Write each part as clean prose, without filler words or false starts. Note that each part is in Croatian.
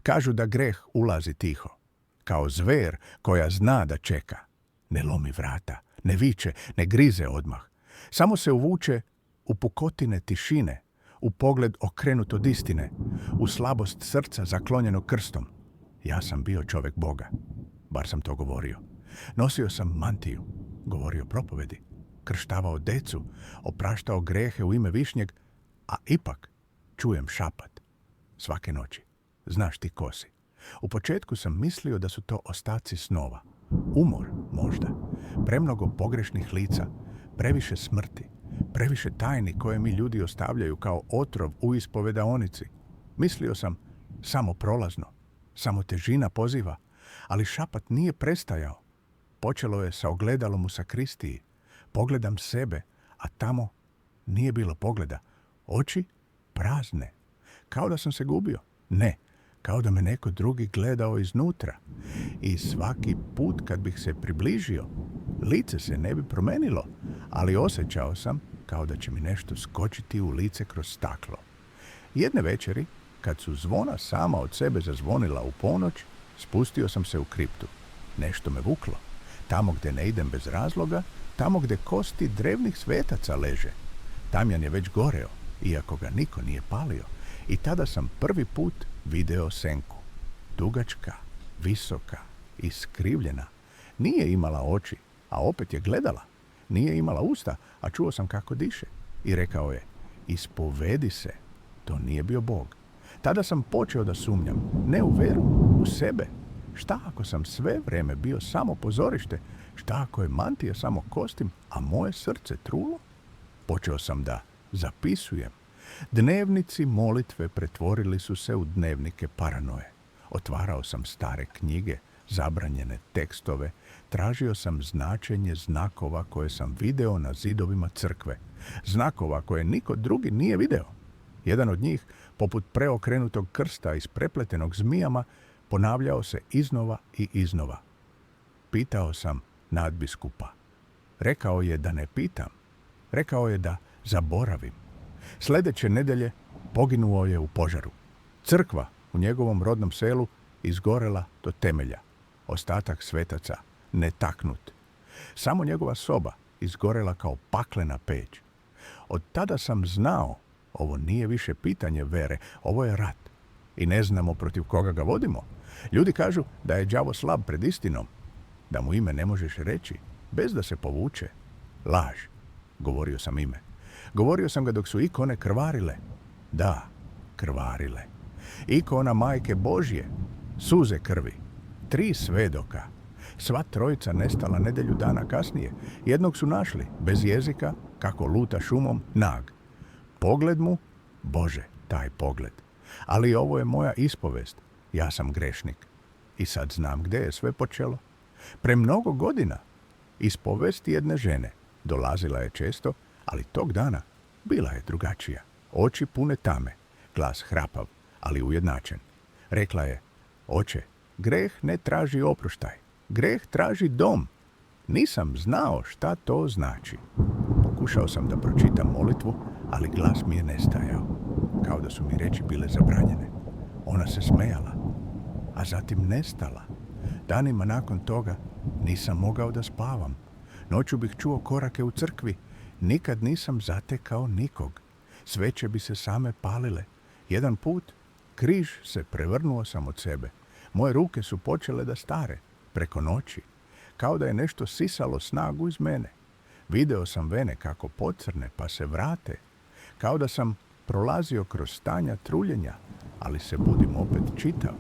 Kažu da greh ulazi tiho, kao zver koja zna da čeka. Ne lomi vrata, ne viče, ne grize odmah. Samo se uvuče u pukotine tišine, u pogled okrenut od istine, u slabost srca zaklonjeno krstom. Ja sam bio čovjek Boga, bar sam to govorio. Nosio sam mantiju, govorio propovedi, krštavao decu, opraštao grehe u ime višnjeg, a ipak čujem šapat svake noći. Znaš ti ko si. U početku sam mislio da su to ostaci snova. Umor, možda. Premnogo pogrešnih lica, previše smrti, previše tajni koje mi ljudi ostavljaju kao otrov u ispovedaonici. Mislio sam samo prolazno, samo težina poziva, ali šapat nije prestajao. Počelo je sa ogledalom u sakristiji. Pogledam sebe, a tamo nije bilo pogleda. Oči prazne. Kao da sam se gubio. Ne, kao da me neko drugi gledao iznutra. I svaki put kad bih se približio, lice se ne bi promenilo, ali osjećao sam kao da će mi nešto skočiti u lice kroz staklo. Jedne večeri, kad su zvona sama od sebe zazvonila u ponoć, spustio sam se u kriptu. Nešto me vuklo. Tamo gdje ne idem bez razloga, tamo gdje kosti drevnih svetaca leže. Tamjan je već goreo, iako ga niko nije palio. I tada sam prvi put video senku. Dugačka, visoka, iskrivljena. Nije imala oči, a opet je gledala. Nije imala usta, a čuo sam kako diše. I rekao je, ispovedi se. To nije bio Bog. Tada sam počeo da sumnjam, ne u veru, u sebe. Šta ako sam sve vrijeme bio samo pozorište? Šta ako je mantija samo kostim, a moje srce trulo? Počeo sam da zapisujem. Dnevnici molitve pretvorili su se u dnevnike paranoje. Otvarao sam stare knjige, zabranjene tekstove, tražio sam značenje znakova koje sam video na zidovima crkve. Znakova koje niko drugi nije video. Jedan od njih, poput preokrenutog krsta isprepletenog zmijama, ponavljao se iznova i iznova. Pitao sam nadbiskupa. Rekao je da ne pitam. Rekao je da zaboravim. Sljedeće nedjelje poginuo je u požaru. Crkva u njegovom rodnom selu izgorela do temelja. Ostatak svetaca netaknut. Samo njegova soba izgorela kao paklena peć. Od tada sam znao, ovo nije više pitanje vere, ovo je rat. I ne znamo protiv koga ga vodimo. Ljudi kažu da je đavo slab pred istinom, da mu ime ne možeš reći, bez da se povuče. Laž. Govorio sam ime. Govorio sam ga dok su ikone krvarile. Da, krvarile. Ikona Majke Božje, suze krvi, 3 svedoka. Sva trojica nestala nedjelju dana kasnije. Jednog su našli, bez jezika, kako luta šumom, nag. Pogled mu, Bože, taj pogled. Ali ovo je moja ispovest. Ja sam grešnik. I sad znam gdje je sve počelo. Pre mnogo godina. Ispovest jedne žene. Dolazila je često, ali tog dana bila je drugačija. Oči pune tame, glas hrapav, ali ujednačen. Rekla je, oče, greh ne traži oproštaj. Greh traži dom. Nisam znao šta to znači. Pokušao sam da pročitam molitvu, ali glas mi je nestajao. Kao da su mi reči bile zabranjene. Ona se smejala, a zatim nestala. Danima nakon toga nisam mogao da spavam. Noću bih čuo korake u crkvi. Nikad nisam zatekao nikog. Sveće bi se same palile. Jedan put križ se prevrnuo sam od sebe. Moje ruke su počele da stare, preko noći. Kao da je nešto sisalo snagu iz mene. Video sam vene kako pocrne pa se vrate. Kao da sam prolazio kroz stanja truljenja, ali se budim opet čitav.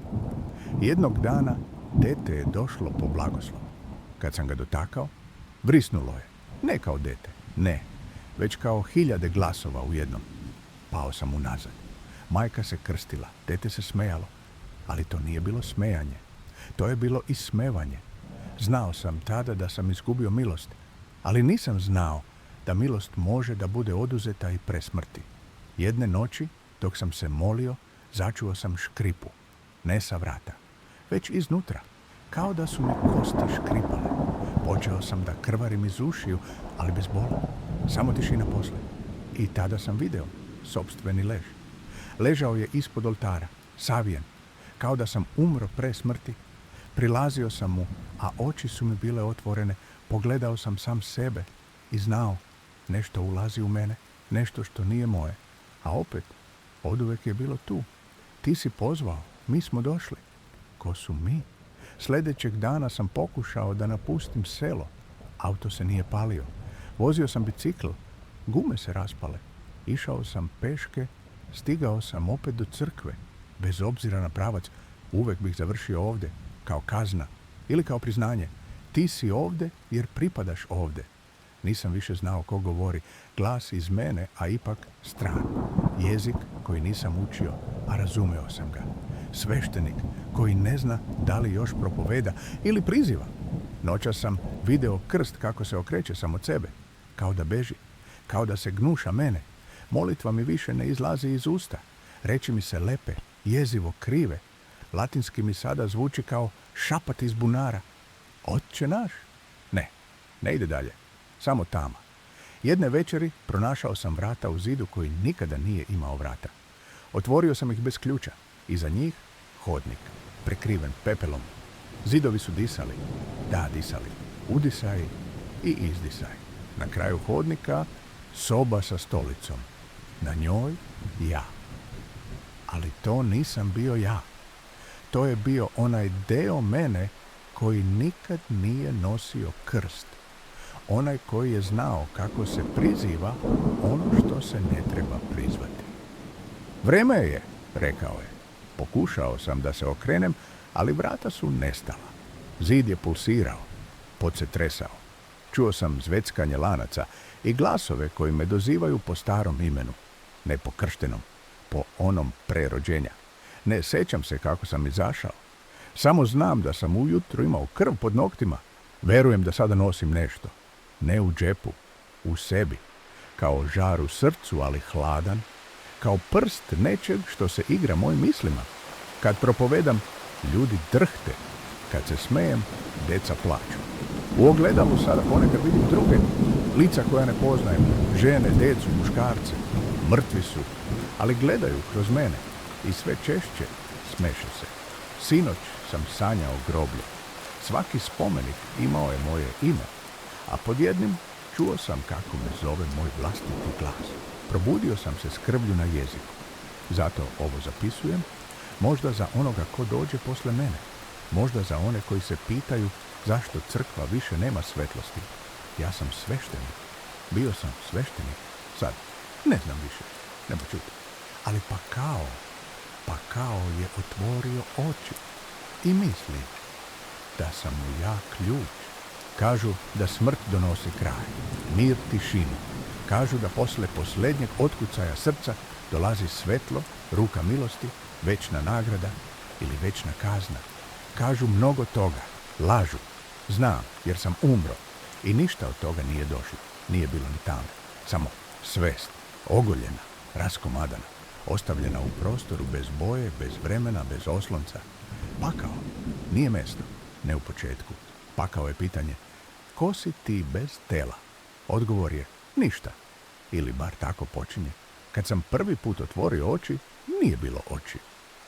Jednog dana dete je došlo po blagoslov. Kad sam ga dotakao, vrisnulo je. Ne kao dete, ne, već kao 1000 glasova u jednom. Pao sam unazad. Majka se krstila, dete se smejalo, ali to nije bilo smejanje. To je bilo ismevanje. Znao sam tada da sam izgubio milost, ali nisam znao da milost može da bude oduzeta i pre smrti. Jedne noći, dok sam se molio, začuo sam škripu. Ne sa vrata, već iznutra, kao da su mi kosti škripale. Počeo sam da krvarim iz ušiju, ali bez bola. Samo tišina posle. I tada sam video sopstveni lež. Ležao je ispod oltara, savijen. kao da sam umro pre smrti. Prilazio sam mu, a oči su mi bile otvorene, pogledao sam sam sebe i znao, nešto ulazi u mene, nešto što nije moje. A opet, oduvek je bilo tu. Ti si pozvao, mi smo došli. Ko su mi? Sljedećeg dana sam pokušao da napustim selo. Auto se nije palio. Vozio sam bicikl. Gume se raspale. Išao sam peške. Stigao sam opet do crkve. Bez obzira na pravac, uvek bih završio ovdje, kao kazna ili kao priznanje. Ti si ovdje jer pripadaš ovdje. Nisam više znao ko govori. Glas iz mene, a ipak stran. Jezik koji nisam učio, a razumeo sam ga. Sveštenik koji ne zna da li još propoveda ili priziva. Noćas sam video krst kako se okreće sam od sebe. Kao da beži. Kao da se gnuša mene. Molitva mi više ne izlazi iz usta. Reči mi se lepe, jezivo krive. Latinski mi sada zvuči kao šapat iz bunara. Otče naš? Ne ide dalje. Samo tama. Jedne večeri pronašao sam vrata u zidu koji nikada nije imao vrata. Otvorio sam ih bez ključa. Iza njih hodnik, prekriven pepelom. Zidovi su disali. Da, disali. Udisaj i izdisaj. Na kraju hodnika soba sa stolicom. Na njoj ja. Ali to nisam bio ja. To je bio onaj deo mene koji nikad nije nosio krst. Onaj koji je znao kako se priziva ono što se ne treba prizvati. Vreme je, rekao je. Pokušao sam da se okrenem, ali vrata su nestala. Zid je pulsirao, pod se tresao. Čuo sam zveckanje lanaca i glasove koji me dozivaju po starom imenu, ne po krštenom, po onom pre rođenja. Ne sećam se kako sam izašao. Samo znam da sam ujutro imao krv pod noktima. Verujem da sada nosim nešto. Ne u džepu, u sebi. Kao žar u srcu, ali hladan. Kao prst nečeg što se igra mojim mislima. Kad propovedam, ljudi drhte. Kad se smejem, deca plaču. U ogledalu sada ponekad vidim druge, lica koja ne poznajem, žene, decu, muškarce. Mrtvi su, ali gledaju kroz mene i sve češće smeše se. Sinoć sam sanjao groblje. Svaki spomenik imao je moje ime, a pod jednim čuo sam kako me zove moj vlastiti glas. Probudio sam se s krvlju na jeziku. Zato ovo zapisujem, možda za onoga ko dođe posle mene. Možda za one koji se pitaju zašto crkva više nema svetlosti. Ja sam sveštenik. Bio sam sveštenik. Sad, ne znam više. Nema čuti. Ali pa kao je otvorio oči. I mislim da sam mu ja ključ. Kažu da smrt donosi kraj. Mir, tišinu. Kažu da posle posljednjeg otkucaja srca dolazi svetlo, ruka milosti, večna nagrada ili večna kazna. Kažu mnogo toga. Lažu. Znam, jer sam umro. I ništa od toga nije došlo. Nije bilo ni tamo. Samo svest. Ogoljena. Raskomadana. Ostavljena u prostoru bez boje, bez vremena, bez oslonca. Pakao. Nije mesto. Ne u početku. Pakao je pitanje. Ko si ti bez tela? Odgovor je ništa. Ili bar tako počinje. Kad sam prvi put otvorio oči, nije bilo oči.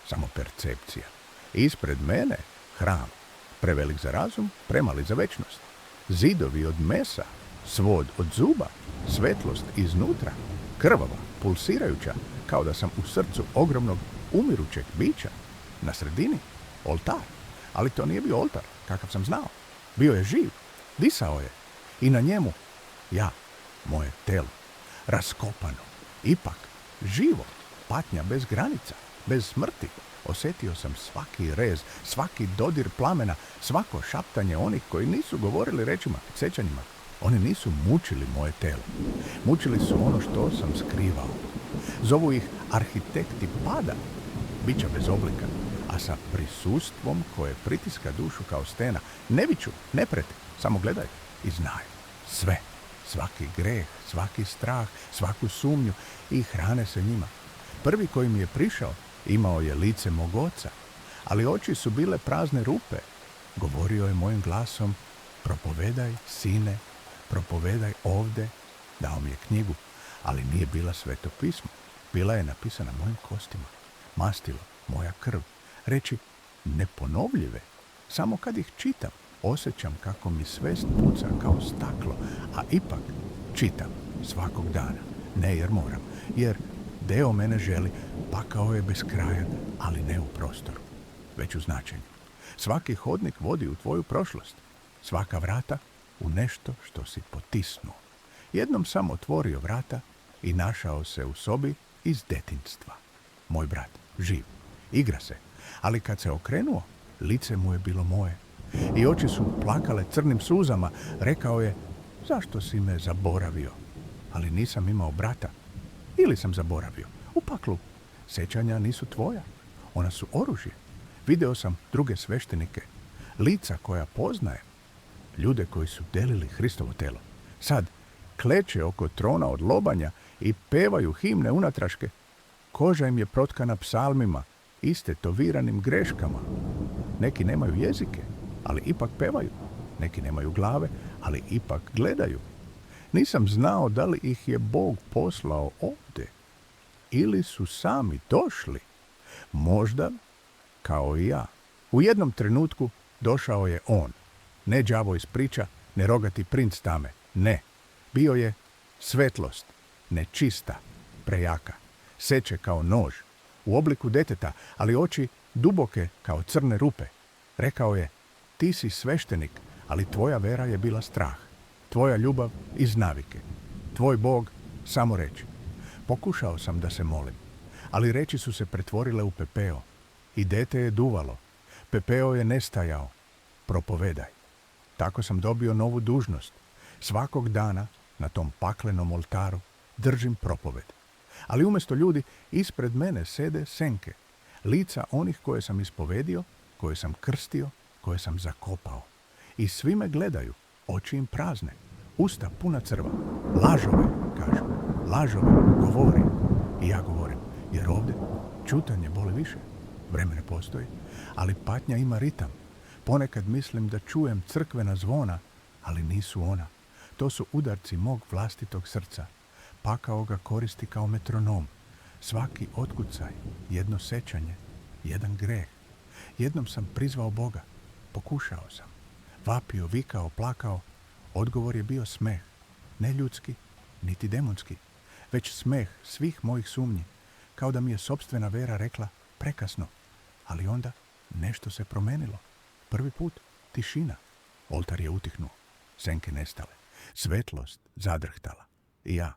Samo percepcija. Ispred mene hram. Prevelik za razum, premali za večnost. Zidovi od mesa, svod od zuba, svetlost iznutra, krvava, pulsirajuća, kao da sam u srcu ogromnog umirućeg bića. Na sredini oltar. Ali to nije bio oltar, kakav sam znao. Bio je živ, disao je. I na njemu ja, moje telo, raskopano, ipak živo, patnja bez granica, bez smrti. Osjetio sam svaki rez, svaki dodir plamena, svako šaptanje onih koji nisu govorili rečima, sećanjima. Oni nisu mučili moje telo. Mučili su ono što sam skrivao. Zovu ih arhitekti pada, bića bez oblika, a sa prisustvom koje pritiska dušu kao stena. Ne viču, ne prete, samo gledaju i znaju. Sve, svaki greh, svaki strah, svaku sumnju i hrane se njima. Prvi koji mi je prišao imao je lice mog oca, ali oči su bile prazne rupe. Govorio je mojim glasom, propovedaj, sine, propovedaj ovde. Dao mi je knjigu, ali nije bila sveto pismo. Bila je napisana mojim kostima. Mastilo, moja krv, reći neponovljive. Samo kad ih čitam, osjećam kako mi svest puca kao staklo, a ipak čitam svakog dana. Ne jer moram, jer deo mene želi, pakao je bez kraja, ali ne u prostoru, već u značenju. Svaki hodnik vodi u tvoju prošlost, svaka vrata u nešto što si potisnuo. Jednom sam otvorio vrata i našao se u sobi iz detinjstva. Moj brat, živ, igra se, ali kad se okrenuo, lice mu je bilo moje. I oči su plakale crnim suzama. Rekao je, zašto si me zaboravio? Ali nisam imao brata. Ili sam zaboravio. U paklu. Sjećanja nisu tvoja. Ona su oružje. Video sam druge sveštenike. Lica koja poznajem. Ljude koji su delili Hristovo telo. Sad kleče oko trona od lobanja i pevaju himne unatraške. Koža im je protkana psalmima, istetoviranim greškama. Neki nemaju jezike, ali ipak pevaju. Neki nemaju glave, ali ipak gledaju. Nisam znao da li ih je Bog poslao ovdje. Ili su sami došli. Možda kao i ja. U jednom trenutku došao je on. Ne đavo iz priča, ne rogati princ tame. Ne. Bio je svetlost, nečista, prejaka. Seče kao nož, u obliku deteta, ali oči duboke kao crne rupe. Rekao je, ti si sveštenik, ali tvoja vera je bila strah. Tvoja ljubav iz navike. Tvoj Bog samo reči. Pokušao sam da se molim, ali reči su se pretvorile u pepeo. I dete je duvalo. Pepeo je nestajao. Propovedaj. Tako sam dobio novu dužnost. Svakog dana na tom paklenom oltaru držim propoved. Ali umjesto ljudi ispred mene sede senke. Lica onih koje sam ispovedio, koje sam krstio, koje sam zakopao. I svi me gledaju, oči im prazne, usta puna crva. Lažove, kažu, lažove, govori. I ja govorim, jer ovdje čutanje boli više. Vreme ne postoji, ali patnja ima ritam. Ponekad mislim da čujem crkvena zvona, ali nisu ona. To su udarci mog vlastitog srca. Pakao ga koristi kao metronom. Svaki otkucaj, jedno sećanje, jedan greh. Jednom sam prizvao Boga. Pokušao sam. Vapio, vikao, plakao. Odgovor je bio smeh. Ne ljudski, niti demonski, već smeh svih mojih sumnji. Kao da mi je sopstvena vera rekla prekasno. Ali onda nešto se promenilo. Prvi put tišina. Oltar je utihnuo. Senke nestale. Svetlost zadrhtala. I ja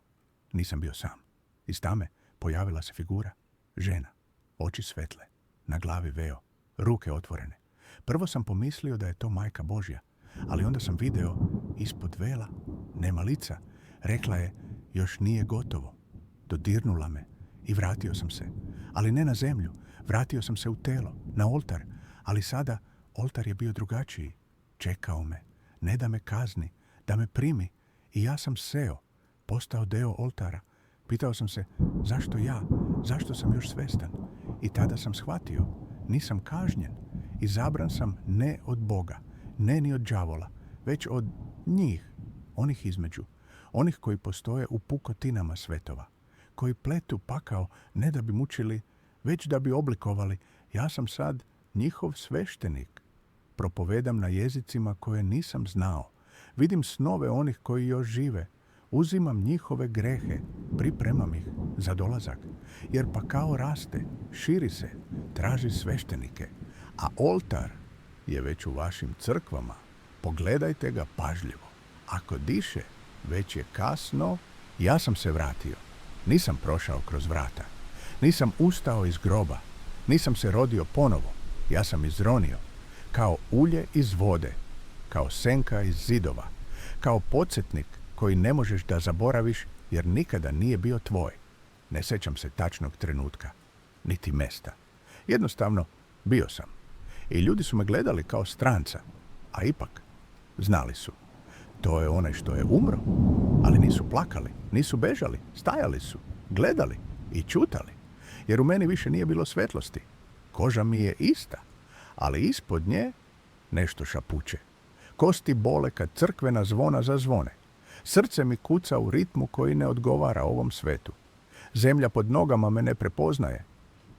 nisam bio sam. Iz tame pojavila se figura. Žena. Oči svetle. Na glavi veo. Ruke otvorene. Prvo sam pomislio da je to Majka Božja. Ali onda sam video ispod vela. Nema lica. Rekla je, još nije gotovo. Dodirnula me i vratio sam se. Ali ne na zemlju. Vratio sam se u telo. Na oltar. Ali sada oltar je bio drugačiji. Čekao me. Ne da me kazni. Da me primi. I ja sam seo. Postao deo oltara. Pitao sam se, zašto ja? Zašto sam još svestan? I tada sam shvatio, nisam kažnjen. Izabran sam ne od Boga, ne ni od đavola, već od njih, onih između, onih koji postoje u pukotinama svetova, koji pletu pakao ne da bi mučili, već da bi oblikovali. Ja sam sad njihov sveštenik. Propovedam na jezicima koje nisam znao. Vidim snove onih koji još žive. Uzimam njihove grehe, pripremam ih za dolazak, jer pakao raste, širi se, traži sveštenike, a oltar je već u vašim crkvama. Pogledajte ga pažljivo. Ako diše, već je kasno. Ja sam se vratio. Nisam prošao kroz vrata. Nisam ustao iz groba. Nisam se rodio ponovo. Ja sam izronio. Kao ulje iz vode. Kao senka iz zidova. Kao podsjetnik koji ne možeš da zaboraviš jer nikada nije bio tvoj. Ne sjećam se tačnog trenutka, niti mesta. Jednostavno, bio sam. I ljudi su me gledali kao stranca, a ipak znali su. To je onaj što je umro, ali nisu plakali, nisu bežali, stajali su, gledali i čutali. Jer u meni više nije bilo svetlosti. Koža mi je ista, ali ispod nje nešto šapuće. Kosti bole kad crkvena zvona zazvone. Srce mi kuca u ritmu koji ne odgovara ovom svetu. Zemlja pod nogama me ne prepoznaje.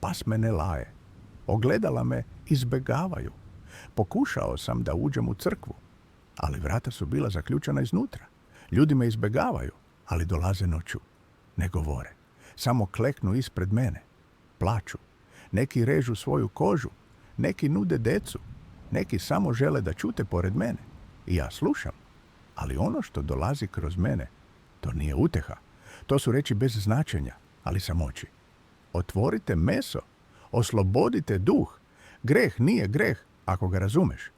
Pas me ne laje. Ogledala me izbegavaju. Pokušao sam da uđem u crkvu, ali vrata su bila zaključana iznutra. Ljudi me izbegavaju, ali dolaze noću. Ne govore. Samo kleknu ispred mene. Plaču. Neki režu svoju kožu. Neki nude decu. Neki samo žele da čute pored mene. I ja slušam. Ali ono što dolazi kroz mene, to nije uteha. To su reči bez značenja, ali samoći. Otvorite meso. Oslobodite duh. Greh nije greh ako ga razumeš.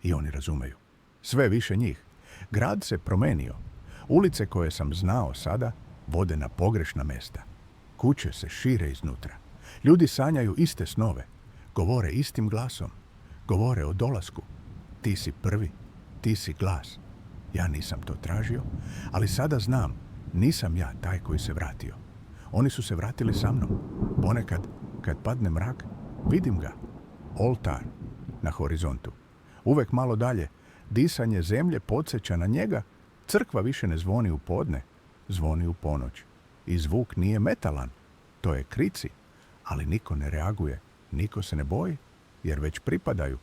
I oni razumeju. Sve više njih. Grad se promenio. Ulice koje sam znao sada vode na pogrešna mesta. Kuće se šire iznutra. Ljudi sanjaju iste snove. Govore istim glasom. Govore o dolasku. Ti si prvi. Ti si glas. Ja nisam to tražio, ali sada znam, nisam ja taj koji se vratio. Oni su se vratili sa mnom. Ponekad, kad padne mrak, vidim ga. Oltar na horizontu. Uvek malo dalje, disanje zemlje podsjeća na njega. Crkva više ne zvoni u podne, zvoni u ponoć. I zvuk nije metalan, to je krici, ali niko ne reaguje, niko se ne boji, jer već pripadaju.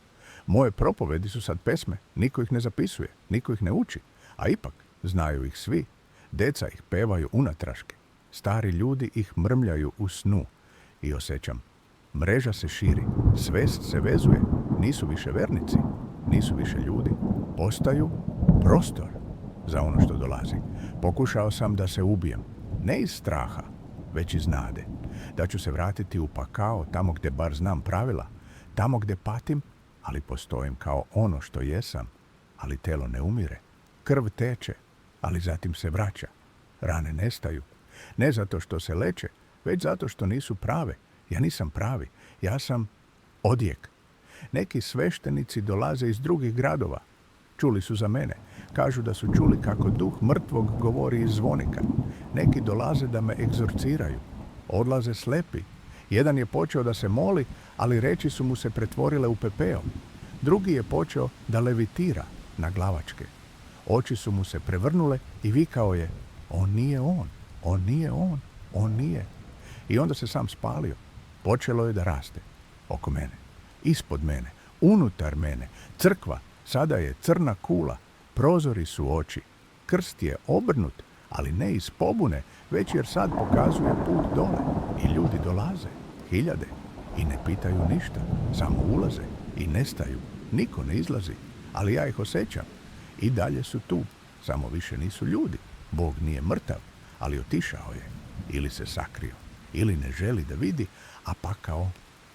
Moje propovedi su sad pesme, niko ih ne zapisuje, niko ih ne uči, a ipak znaju ih svi. Deca ih pevaju unatraške, stari ljudi ih mrmljaju u snu. I osjećam, mreža se širi, svest se vezuje, nisu više vernici, nisu više ljudi, postaju prostor za ono što dolazi. Pokušao sam da se ubijem, ne iz straha, već iz nade. Da ću se vratiti u pakao, tamo gdje bar znam pravila, tamo gdje patim, ali postojim kao ono što jesam, ali telo ne umire. Krv teče, ali zatim se vraća. Rane nestaju. Ne zato što se leče, već zato što nisu prave. Ja nisam pravi, ja sam odjek. Neki sveštenici dolaze iz drugih gradova. Čuli su za mene. Kažu da su čuli kako duh mrtvog govori iz zvonika. Neki dolaze da me egzorciraju. Odlaze slepi. Jedan je počeo da se moli, ali reči su mu se pretvorile u pepeo. Drugi je počeo da levitira na glavačke. Oči su mu se prevrnule i vikao je, on nije on, on nije on, on nije. I onda se sam spalio. Počelo je da raste. Oko mene, ispod mene, unutar mene. Crkva sada je crna kula, prozori su oči. Krst je obrnut, ali ne iz pobune, već jer sad pokazuje put dole. I ljudi dolaze, hiljade, i ne pitaju ništa, samo ulaze i nestaju. Niko ne izlazi, ali ja ih osjećam. I dalje su tu, samo više nisu ljudi. Bog nije mrtav, ali otišao je. Ili se sakrio, ili ne želi da vidi, a pakao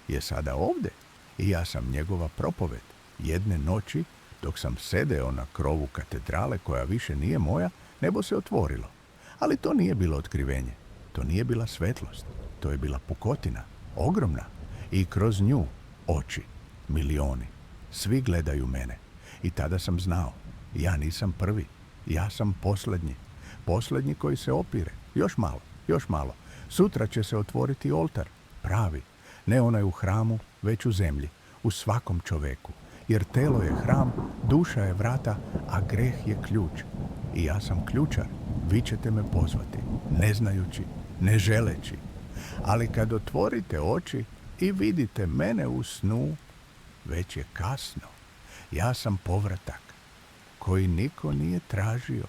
je sada ovdje. I ja sam njegova propoved. Jedne noći, dok sam sedeo na krovu katedrale koja više nije moja, nebo se otvorilo. Ali to nije bilo otkrivenje. To nije bila svetlost. To je bila pukotina, ogromna. I kroz nju oči, milioni. Svi gledaju mene. I tada sam znao, ja nisam prvi, ja sam posljednji. Posljednji koji se opire. Još malo, još malo. Sutra će se otvoriti oltar, pravi. Ne onaj u hramu, već u zemlji, u svakom čoveku. Jer telo je hram, duša je vrata, a greh je ključ. I ja sam ključar, vi ćete me pozvati, ne znajući, ne želeći. Ali kad otvorite oči i vidite mene u snu, već je kasno. Ja sam povratak koji niko nije tražio.